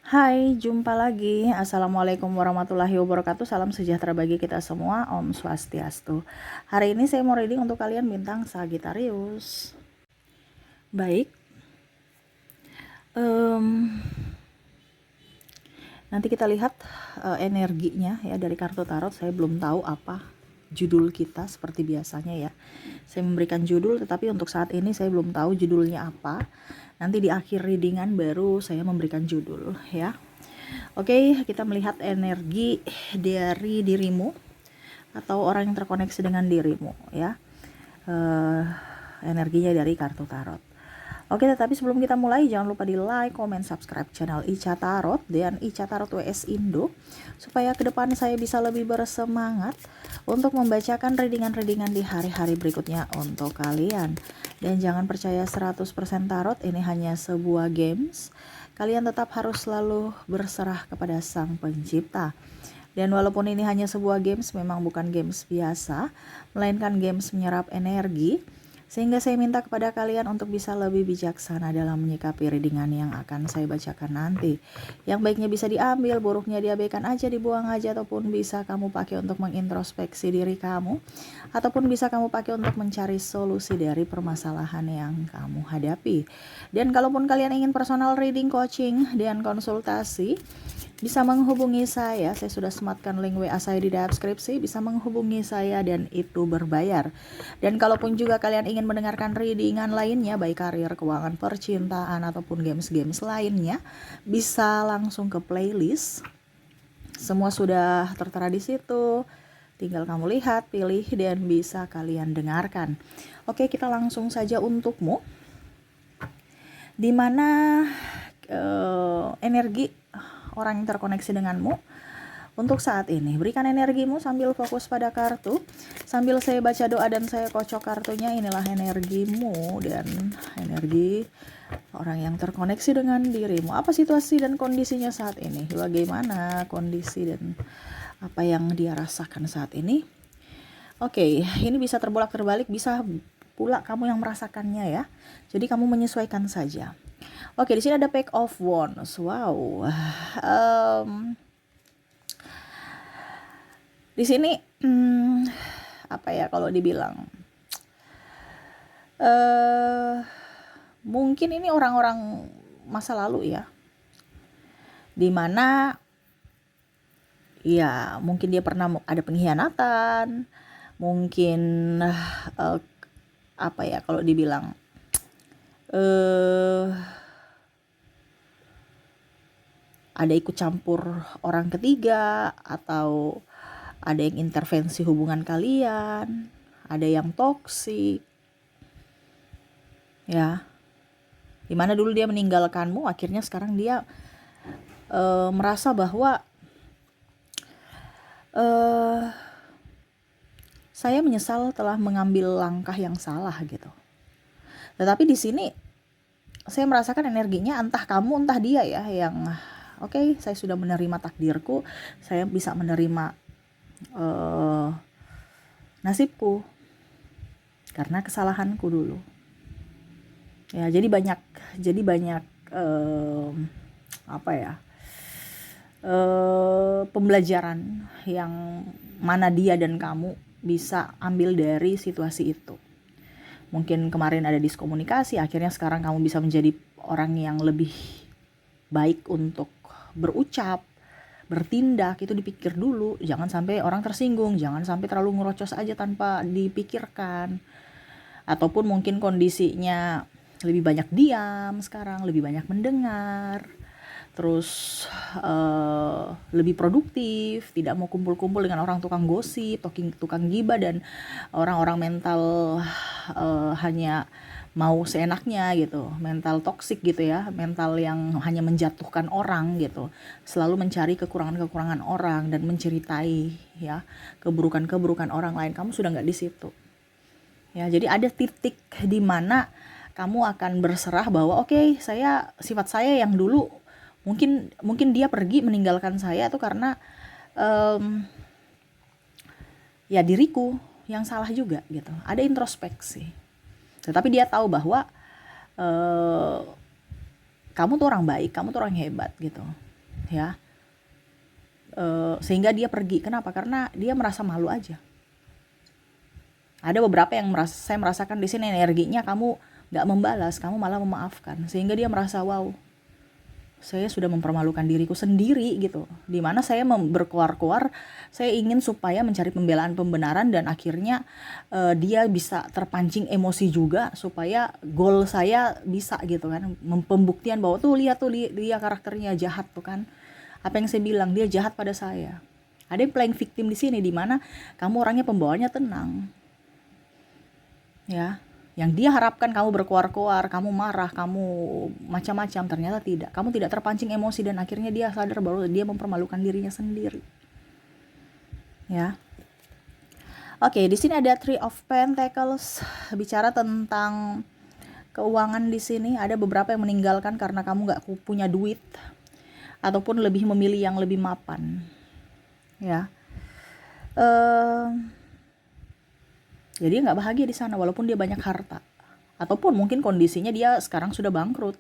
Hai, jumpa lagi. Assalamualaikum warahmatullahi wabarakatuh. Salam sejahtera bagi kita semua. Om Swastiastu. Hari ini saya mau reading untuk kalian bintang Sagittarius. Baik. Nanti kita lihat energinya ya dari kartu tarot. Saya belum tahu apa judul kita seperti biasanya ya. Saya memberikan judul, tetapi untuk saat ini saya belum tahu judulnya apa. Nanti di akhir readingan baru saya memberikan judul ya. Oke, kita melihat energi dari dirimu atau orang yang terkoneksi dengan dirimu ya. Energinya dari kartu tarot. Oke, tetapi sebelum kita mulai jangan lupa di like, comment, subscribe channel Ica Tarot dan Ica Tarot WS Indo supaya ke depan saya bisa lebih bersemangat untuk membacakan readingan-readingan di hari-hari berikutnya untuk kalian. Dan jangan percaya 100% tarot, ini hanya sebuah games. Kalian tetap harus selalu berserah kepada Sang Pencipta. Dan walaupun ini hanya sebuah games, memang bukan games biasa, melainkan games menyerap energi. Sehingga saya minta kepada kalian untuk bisa lebih bijaksana dalam menyikapi readingan yang akan saya bacakan nanti. Yang baiknya bisa diambil, buruknya diabaikan aja, dibuang aja, ataupun bisa kamu pakai untuk mengintrospeksi diri kamu, ataupun bisa kamu pakai untuk mencari solusi dari permasalahan yang kamu hadapi. Dan kalaupun kalian ingin personal reading, coaching, dan konsultasi, bisa menghubungi saya sudah sematkan link WA saya di deskripsi, bisa menghubungi saya dan itu berbayar. Dan kalaupun juga kalian ingin mendengarkan readingan lainnya, baik karir, keuangan, percintaan, ataupun games-games lainnya, bisa langsung ke playlist. Semua sudah tertera di situ, tinggal kamu lihat, pilih, dan bisa kalian dengarkan. Oke, kita langsung saja untukmu. Dimana energi orang yang terkoneksi denganmu untuk saat ini. Berikan energimu sambil fokus pada kartu, sambil saya baca doa dan saya kocok kartunya. Inilah energimu dan energi orang yang terkoneksi dengan dirimu. Apa situasi dan kondisinya saat ini? Bagaimana kondisi dan apa yang dia rasakan saat ini? Oke, ini bisa terbolak-terbalik, bisa pula kamu yang merasakannya ya. Jadi kamu menyesuaikan saja. Oke, di sini ada Page of Wands. Wow. Di sini apa ya kalau dibilang? Mungkin ini orang-orang masa lalu ya. Dimana ya mungkin dia pernah ada pengkhianatan, mungkin apa ya kalau dibilang ada ikut campur orang ketiga, atau ada yang intervensi hubungan kalian, ada yang toksik ya, dimana dulu dia meninggalkanmu, akhirnya sekarang dia merasa bahwa saya menyesal telah mengambil langkah yang salah gitu. Tetapi di sini saya merasakan energinya entah kamu entah dia ya yang oke, saya sudah menerima takdirku, saya bisa menerima nasibku karena kesalahanku dulu. Ya, jadi banyak apa ya? Pembelajaran yang mana dia dan kamu bisa ambil dari situasi itu. Mungkin kemarin ada diskomunikasi, akhirnya sekarang kamu bisa menjadi orang yang lebih baik untuk berucap, bertindak, itu dipikir dulu, jangan sampai orang tersinggung, jangan sampai terlalu ngerocos aja tanpa dipikirkan. Ataupun mungkin kondisinya lebih banyak diam sekarang, lebih banyak mendengar, terus lebih produktif, tidak mau kumpul-kumpul dengan orang tukang gosip, tukang gibah, dan orang-orang mental hanya mau seenaknya gitu, mental toksik gitu ya, mental yang hanya menjatuhkan orang gitu, selalu mencari kekurangan-kekurangan orang dan menceritai ya keburukan-keburukan orang lain. Kamu sudah nggak di situ ya, jadi ada titik di mana kamu akan berserah bahwa oke, sifat saya yang dulu mungkin dia pergi meninggalkan saya itu karena ya diriku yang salah juga gitu, ada introspeksi. Tetapi dia tahu bahwa kamu tuh orang baik, kamu tuh orang hebat gitu. ya. Sehingga dia pergi. Kenapa? Karena dia merasa malu aja. Ada beberapa yang saya merasakan di sini energinya kamu nggak membalas, kamu malah memaafkan, sehingga dia merasa wow, saya sudah mempermalukan diriku sendiri gitu. Dimana saya berkoar-koar, saya ingin supaya mencari pembelaan pembenaran, dan akhirnya dia bisa terpancing emosi juga supaya goal saya bisa gitu kan, pembuktian bahwa tuh lihat tuh dia karakternya jahat tuh kan. Apa yang saya bilang, dia jahat pada saya. Ada yang playing victim di sini, dimana kamu orangnya pembawaannya tenang. Ya, yang dia harapkan kamu berkoar-koar, kamu marah, kamu macam-macam, ternyata tidak. Kamu tidak terpancing emosi, dan akhirnya dia sadar bahwa dia mempermalukan dirinya sendiri. Ya. Oke, di sini ada Three of Pentacles, bicara tentang keuangan di sini. Ada beberapa yang meninggalkan karena kamu nggak punya duit, ataupun lebih memilih yang lebih mapan. Ya. Jadi dia nggak bahagia di sana walaupun dia banyak harta, ataupun mungkin kondisinya dia sekarang sudah bangkrut,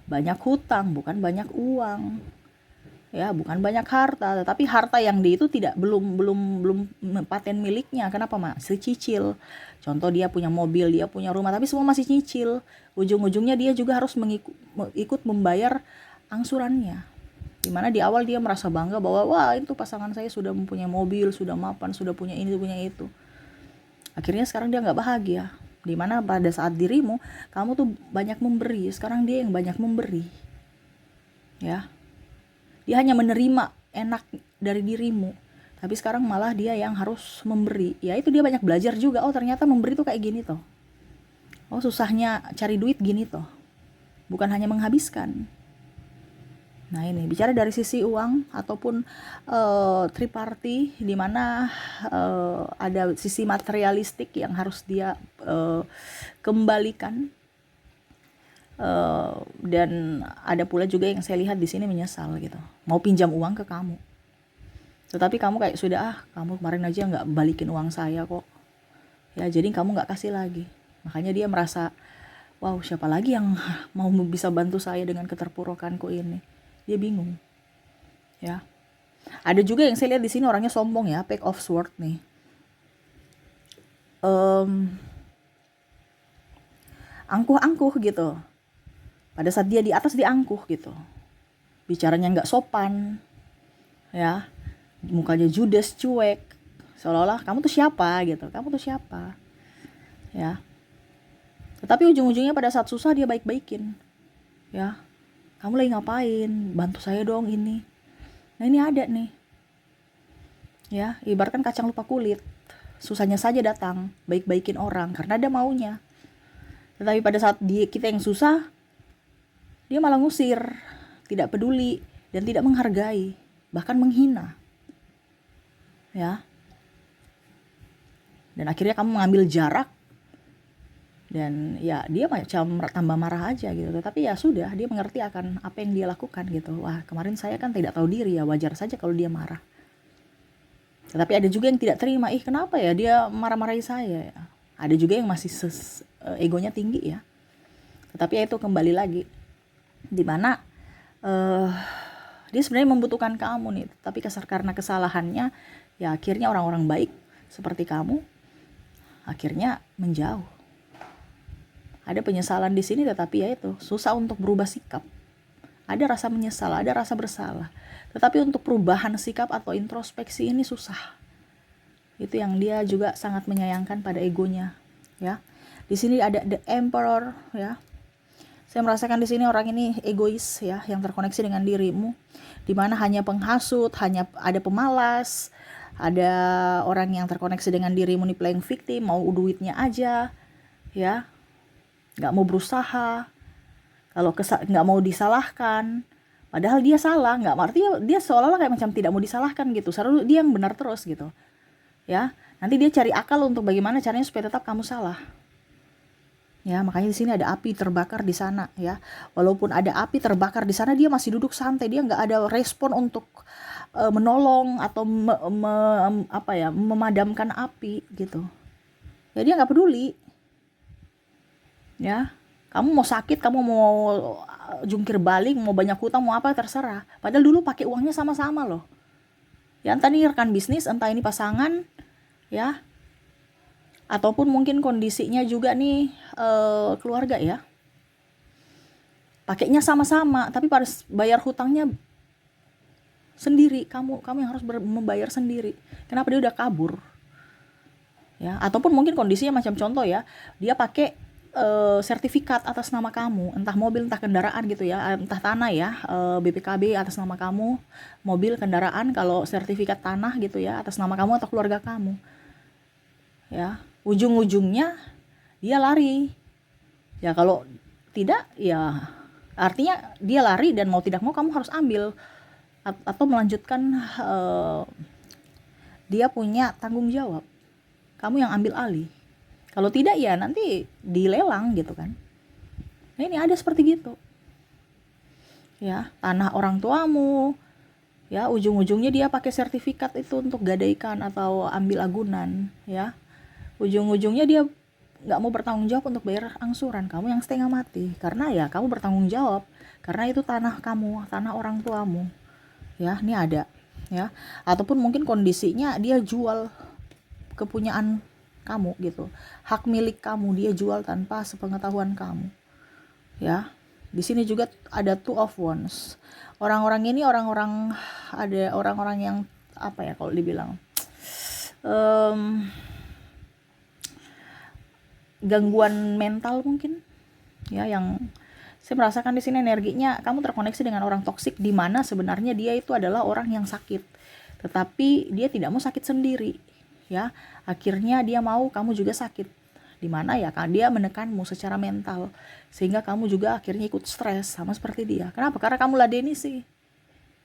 banyak hutang, bukan banyak uang, ya, bukan banyak harta, tetapi harta yang dia itu belum paten miliknya. Kenapa, masih cicil? Contoh, dia punya mobil, dia punya rumah, tapi semua masih cicil. Ujung-ujungnya dia juga harus ikut membayar angsurannya. Dimana di awal dia merasa bangga bahwa wah, itu pasangan saya sudah mempunyai mobil, sudah mapan, sudah punya ini, punya itu. Akhirnya sekarang dia nggak bahagia. Dimana pada saat dirimu, kamu tuh banyak memberi, sekarang dia yang banyak memberi. Ya, dia hanya menerima enak dari dirimu, tapi sekarang malah dia yang harus memberi. Ya itu dia banyak belajar juga. Oh ternyata memberi tuh kayak gini toh. Oh susahnya cari duit gini toh. Bukan hanya menghabiskan. Nah ini bicara dari sisi uang ataupun triparty, di mana ada sisi materialistik yang harus dia kembalikan, dan ada pula juga yang saya lihat di sini menyesal gitu, mau pinjam uang ke kamu, tetapi kamu kayak sudah kamu kemarin aja nggak balikin uang saya kok, ya jadi kamu nggak kasih lagi. Makanya dia merasa wow, siapa lagi yang mau bisa bantu saya dengan keterpurukanku ini. Dia bingung, ya. Ada juga yang saya lihat di sini orangnya sombong ya, Page of Swords nih. Angkuh-angkuh gitu. Pada saat dia di atas diangkuh gitu. Bicaranya nggak sopan, ya. Mukanya judes, cuek. Seolah-olah kamu tuh siapa gitu. Kamu tuh siapa, ya. Tetapi ujung-ujungnya pada saat susah dia baik-baikin, ya. Kamu lagi ngapain? Bantu saya dong ini. Nah ini ada nih. Ya, ibaratkan kacang lupa kulit. Susahnya saja datang, baik-baikin orang karena ada maunya. Tetapi pada saat kita yang susah, dia malah ngusir, tidak peduli, dan tidak menghargai, bahkan menghina. Ya. Dan akhirnya kamu mengambil jarak, dan ya dia macam tambah marah aja gitu. Tetapi ya sudah, dia mengerti akan apa yang dia lakukan gitu. Wah kemarin saya kan tidak tahu diri, ya wajar saja kalau dia marah. Tetapi ada juga yang tidak terima, kenapa ya dia marah-marahi saya ya. Ada juga yang masih egonya tinggi ya. Tetapi ya itu kembali lagi, dimana dia sebenarnya membutuhkan kamu nih, tapi karena kesalahannya ya akhirnya orang-orang baik seperti kamu akhirnya menjauh. Ada penyesalan di sini, tetapi ya itu susah untuk berubah sikap. Ada rasa menyesal, ada rasa bersalah. Tetapi untuk perubahan sikap atau introspeksi ini susah. Itu yang dia juga sangat menyayangkan pada egonya, ya. Di sini ada The Emperor, ya. Saya merasakan di sini orang ini egois ya, yang terkoneksi dengan dirimu, di mana hanya penghasut, hanya ada pemalas, ada orang yang terkoneksi dengan dirimu nih playing victim, mau duitnya aja, ya. Nggak mau berusaha, kalau nggak mau disalahkan, padahal dia salah, nggak artinya dia seolah-olah kayak macam tidak mau disalahkan gitu, selalu dia yang benar terus gitu, ya. Nanti dia cari akal untuk bagaimana caranya supaya tetap kamu salah, ya. Makanya di sini ada api terbakar di sana, ya. Walaupun ada api terbakar di sana, dia masih duduk santai, dia nggak ada respon untuk menolong atau memadamkan api gitu, ya. Dia nggak peduli. Ya, kamu mau sakit, kamu mau jungkir balik, mau banyak hutang, mau apa terserah. Padahal dulu pakai uangnya sama-sama loh. Ya entah ini rekan bisnis, entah ini pasangan, ya, ataupun mungkin kondisinya juga nih keluarga ya. Pakainya sama-sama, tapi harus bayar hutangnya sendiri. Kamu yang harus membayar sendiri. Kenapa? Dia udah kabur. Ya, ataupun mungkin kondisinya macam contoh ya, dia pakai sertifikat atas nama kamu, entah mobil, entah kendaraan gitu ya, entah tanah ya, BPKB atas nama kamu, mobil, kendaraan, kalau sertifikat tanah gitu ya, atas nama kamu atau keluarga kamu. Ya, ujung-ujungnya dia lari. Ya kalau tidak, ya artinya dia lari dan mau tidak mau kamu harus ambil atau melanjutkan dia punya tanggung jawab. Kamu yang ambil alih. Kalau tidak ya nanti dilelang gitu kan. Nah, ini ada seperti gitu. Ya, tanah orang tuamu. Ya, ujung-ujungnya dia pakai sertifikat itu untuk gadaikan atau ambil agunan, ya. Ujung-ujungnya dia nggak mau bertanggung jawab untuk bayar angsuran. Kamu yang setengah mati. Karena ya kamu bertanggung jawab. Karena itu tanah kamu, tanah orang tuamu. Ya, ini ada. Ya, ataupun mungkin kondisinya dia jual kepunyaan kamu gitu, hak milik kamu dia jual tanpa sepengetahuan kamu. Ya, di sini juga ada two of wands. Orang-orang ini ada orang-orang yang apa ya kalau dibilang gangguan mental mungkin ya, yang saya merasakan di sini energinya kamu terkoneksi dengan orang toksik, di mana sebenarnya dia itu adalah orang yang sakit, tetapi dia tidak mau sakit sendiri. Ya, akhirnya dia mau kamu juga sakit, dimana ya dia menekanmu secara mental sehingga kamu juga akhirnya ikut stres sama seperti dia. Kenapa? Karena kamu ladeni sih.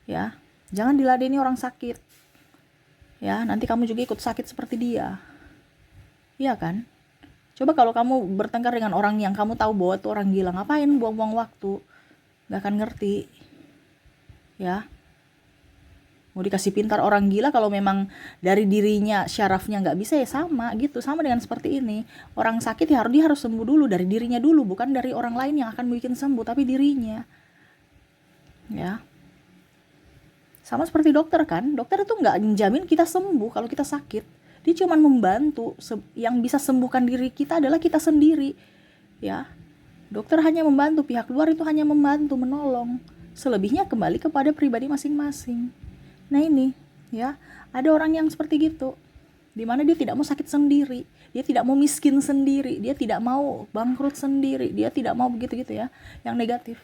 Ya, jangan diladeni orang sakit. Ya, nanti kamu juga ikut sakit seperti dia. Iya kan? Coba kalau kamu bertengkar dengan orang yang kamu tahu bahwa itu orang gila, ngapain buang-buang waktu? Gak akan ngerti. Ya, mau dikasih pintar orang gila, kalau memang dari dirinya syarafnya nggak bisa ya sama gitu. Sama dengan seperti ini, orang sakit ya dia harus sembuh dulu dari dirinya dulu, bukan dari orang lain yang akan bikin sembuh, tapi dirinya. Ya, sama seperti dokter kan, dokter itu nggak menjamin kita sembuh kalau kita sakit. Dia cuma membantu. Yang bisa sembuhkan diri kita adalah kita sendiri. Ya, dokter hanya membantu, pihak luar itu hanya membantu, menolong. Selebihnya kembali kepada pribadi masing-masing. Nah ini, ya, ada orang yang seperti gitu, dimana dia tidak mau sakit sendiri, dia tidak mau miskin sendiri, dia tidak mau bangkrut sendiri, dia tidak mau begitu-gitu ya, yang negatif.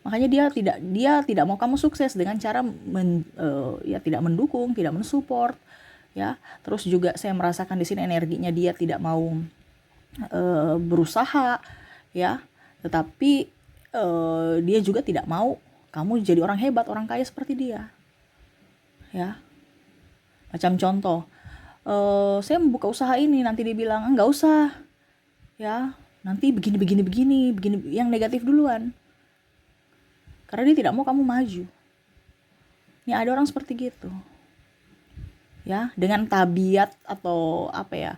Makanya dia tidak mau kamu sukses dengan cara ya tidak mendukung, tidak mensupport, ya. Terus juga saya merasakan di sini energinya dia tidak mau berusaha, ya, tetapi dia juga tidak mau kamu jadi orang hebat, orang kaya seperti dia. Ya, macam contoh, saya membuka usaha ini, nanti dia bilang enggak usah, ya, nanti begini, yang negatif duluan, karena dia tidak mau kamu maju. Ini ada orang seperti gitu, ya, dengan tabiat atau apa ya,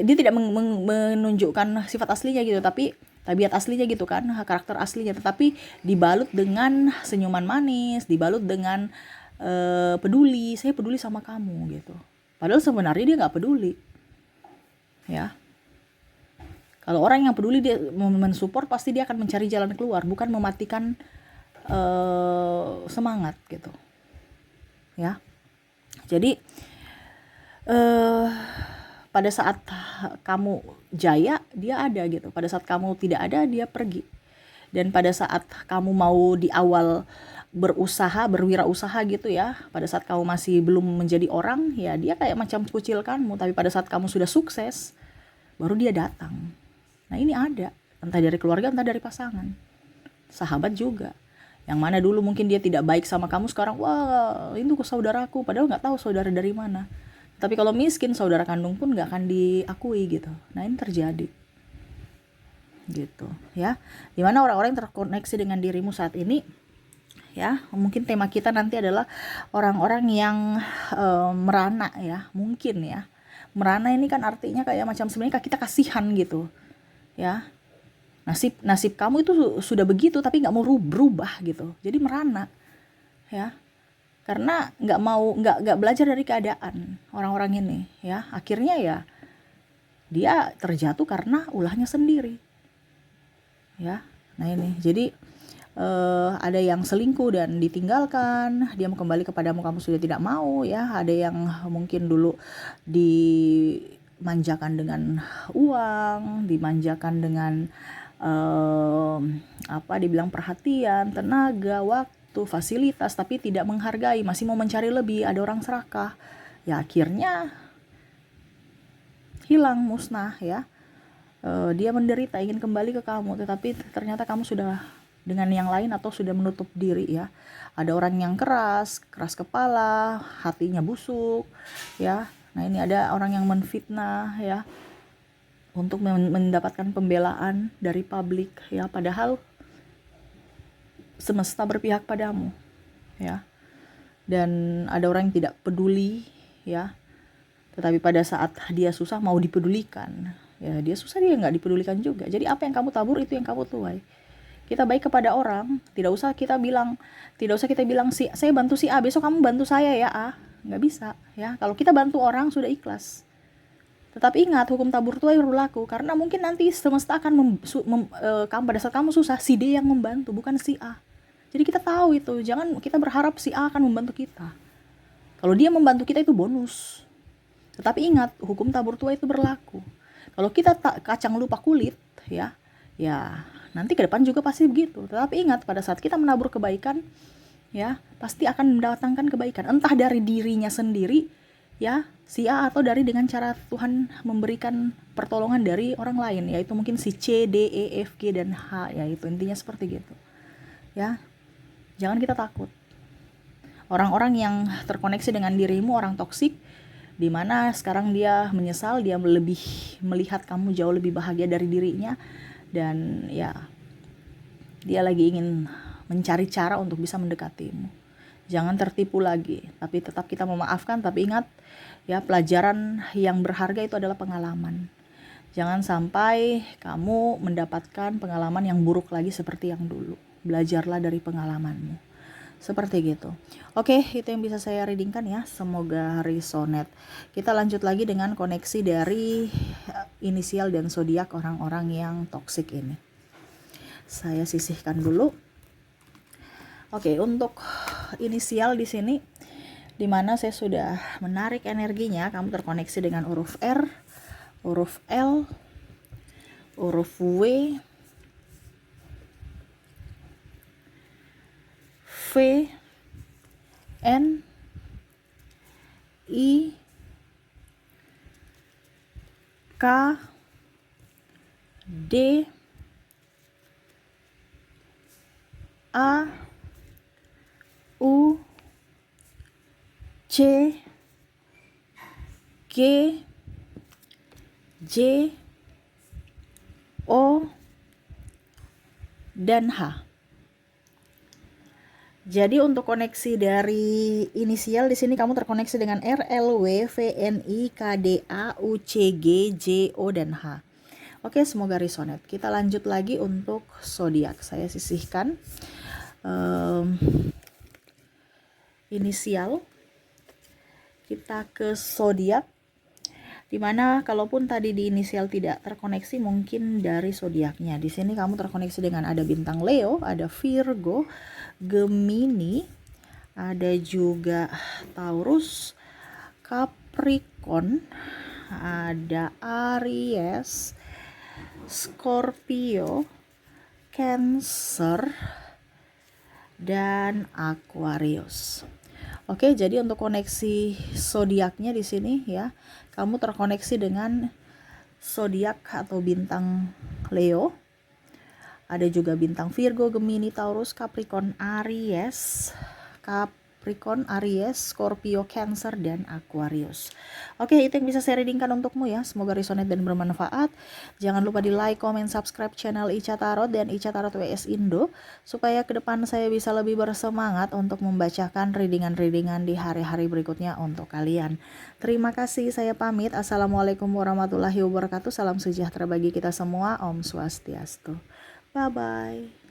dia tidak menunjukkan sifat aslinya gitu, tapi tabiat aslinya gitu kan, karakter aslinya, tetapi dibalut dengan senyuman manis, dibalut dengan peduli, saya peduli sama kamu gitu. Padahal sebenarnya dia nggak peduli. Ya, kalau orang yang peduli dia mensupport, pasti dia akan mencari jalan keluar, bukan mematikan semangat gitu. Ya, jadi pada saat kamu jaya dia ada gitu, pada saat kamu tidak ada dia pergi, dan pada saat kamu mau di awal berusaha, berwirausaha gitu ya, pada saat kamu masih belum menjadi orang, ya dia kayak macam kucilkanmu, tapi pada saat kamu sudah sukses, baru dia datang. Nah ini ada, entah dari keluarga, entah dari pasangan, sahabat juga, yang mana dulu mungkin dia tidak baik sama kamu, sekarang wah itu saudaraku, padahal nggak tahu saudara dari mana. Tapi kalau miskin, saudara kandung pun nggak akan diakui gitu. Nah ini terjadi gitu ya, dimana orang-orang yang terkoneksi dengan dirimu saat ini. Ya, mungkin tema kita nanti adalah orang-orang yang merana ya, mungkin ya. Merana ini kan artinya kayak macam sebenarnya kita kasihan gitu. Ya. Nasib kamu itu sudah begitu, tapi nggak mau berubah gitu. Jadi merana, ya. Karena nggak belajar dari keadaan orang-orang ini, ya. Akhirnya ya dia terjatuh karena ulahnya sendiri, ya. Nah ini, jadi ada yang selingkuh dan ditinggalkan, dia mau kembali kepadamu, kamu sudah tidak mau, ya. Ada yang mungkin dulu dimanjakan dengan uang, dimanjakan dengan dibilang perhatian, tenaga, waktu, fasilitas, tapi tidak menghargai, masih mau mencari lebih, ada orang serakah, ya akhirnya hilang, musnah, ya. Dia menderita ingin kembali ke kamu, tetapi ternyata kamu sudah dengan yang lain atau sudah menutup diri, ya. Ada orang yang keras kepala, hatinya busuk, ya. Nah ini ada orang yang menfitnah, ya, untuk mendapatkan pembelaan dari publik, ya, padahal semesta berpihak padamu, ya. Dan ada orang yang tidak peduli, ya, tetapi pada saat dia susah mau dipedulikan, ya dia susah dia nggak dipedulikan juga. Jadi apa yang kamu tabur itu yang kamu tuai. Kita baik kepada orang, tidak usah kita bilang si saya bantu si A, besok kamu bantu saya ya A, nggak bisa, ya. Kalau kita bantu orang sudah ikhlas. Tetapi ingat, hukum tabur tuai berlaku, karena mungkin nanti semesta akan kamu pada saat kamu susah, si D yang membantu, bukan si A. Jadi kita tahu itu, jangan kita berharap si A akan membantu kita. Kalau dia membantu kita itu bonus. Tetapi ingat, hukum tabur tuai itu berlaku. Kalau kita kacang lupa kulit, ya nanti ke depan juga pasti begitu. Tetapi ingat, pada saat kita menabur kebaikan, ya pasti akan mendatangkan kebaikan, entah dari dirinya sendiri, ya si A, atau dari dengan cara Tuhan memberikan pertolongan dari orang lain, yaitu mungkin si C, D, E, F, G, dan H, ya itu intinya seperti gitu, ya. Jangan kita takut. Orang-orang yang terkoneksi dengan dirimu, orang toksik, dimana sekarang dia menyesal, dia lebih melihat kamu jauh lebih bahagia dari dirinya, dan ya dia lagi ingin mencari cara untuk bisa mendekatimu. Jangan tertipu lagi, tapi tetap kita memaafkan. Tapi ingat, ya, pelajaran yang berharga itu adalah pengalaman. Jangan sampai kamu mendapatkan pengalaman yang buruk lagi seperti yang dulu. Belajarlah dari pengalamanmu. Seperti gitu. Oke, itu yang bisa saya readingkan, ya. Semoga resonate. Kita lanjut lagi dengan koneksi dari inisial dan zodiak orang-orang yang toksik ini. Saya sisihkan dulu. Oke, untuk inisial di sini, dimana saya sudah menarik energinya, kamu terkoneksi dengan huruf R, huruf L, huruf W, V, N, I, K, D, A, U, C, G, J, O, dan H. Jadi untuk koneksi dari inisial di sini kamu terkoneksi dengan R, L, W, V, N, I, K, D, A, U, C, G, J, O, dan H. Oke, semoga resonate. Kita lanjut lagi untuk zodiak. Saya sisihkan inisial. Kita ke zodiak. Dimana kalaupun tadi di inisial tidak terkoneksi, mungkin dari zodiaknya. Di sini kamu terkoneksi dengan ada bintang Leo, ada Virgo, Gemini, ada juga Taurus, Capricorn, ada Aries, Scorpio, Cancer, dan Aquarius. Oke, jadi untuk koneksi zodiaknya di sini, ya, kamu terkoneksi dengan zodiak atau bintang Leo. Ada juga bintang Virgo, Gemini, Taurus, Capricorn, Aries, Scorpio, Cancer, dan Aquarius. Oke, itu yang bisa saya readingkan untukmu, ya. Semoga resonate dan bermanfaat. Jangan lupa di like, comment, subscribe channel Ica Tarot dan Ica Tarot WS Indo, supaya ke depan saya bisa lebih bersemangat untuk membacakan readingan-readingan di hari-hari berikutnya untuk kalian. Terima kasih, saya pamit. Assalamualaikum warahmatullahi wabarakatuh. Salam sejahtera bagi kita semua. Om Swastiastu. Bye-bye.